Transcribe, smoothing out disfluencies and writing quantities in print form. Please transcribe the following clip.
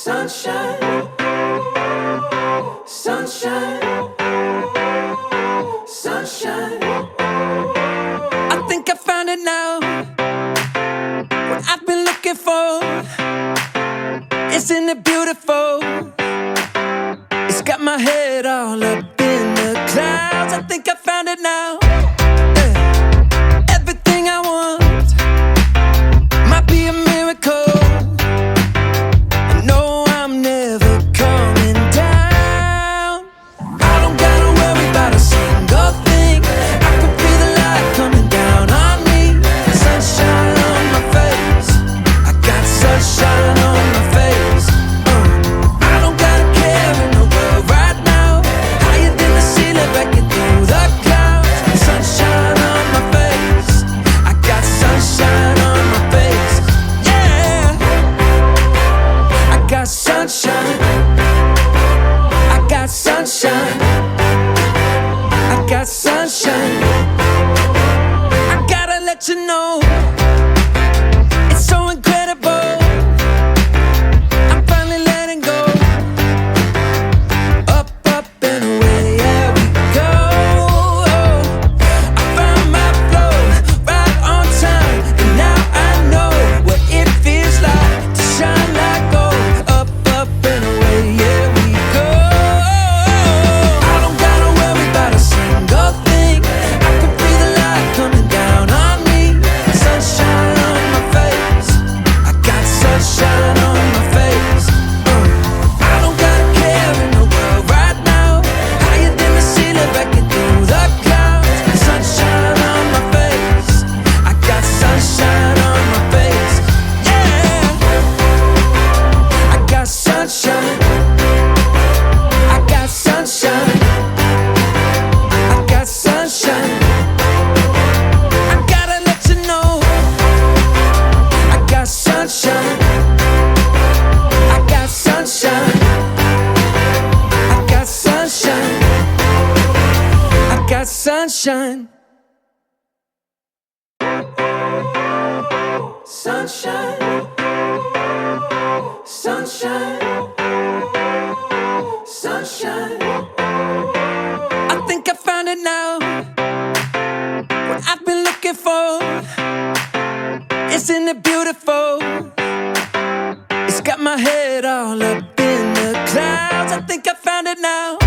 Sunshine, sunshine, sunshine. I think I found it now. What I've been looking for. Isn't it beautiful? It's got my head all up in the clouds. I think I found it now. Everything I want might be a miracle. No, I'm never coming down. I don't gotta worry about a single thing. I can feel the light coming down on me. Sunshine on my face. I got sunshine on my face. I don't gotta care in the world right now. Higher than the ceiling, breaking through the clouds. Sunshine on my face. I got sunshine on my face. Yeah, I got sunshine. I got sunshine. I got sunshine. I gotta let you know, it's so incredible. I'm finally letting go. Up, up and away, yeah we go. I found my flow right on time, and now I know what it feels like to shine like gold. Up, up and away, yeah we go. I don't gotta worry about a single thing. I can feel the light coming down on me. Sunshine on my face. I got sunshine on my face. I don't gotta care in the world right now. Higher than the ceiling, breaking through the clouds. Sunshine on my face. I got sunshine on my face. Yeah, I got sunshine. I got sunshine. I got sunshine. I gotta let you know, I got sunshine. I got sunshine. I got sunshine. I got sunshine. Sunshine. Sunshine. Sunshine. I think I found it now. What I've been looking for. Isn't it beautiful? It's got my head all up in the clouds. I think I found it now.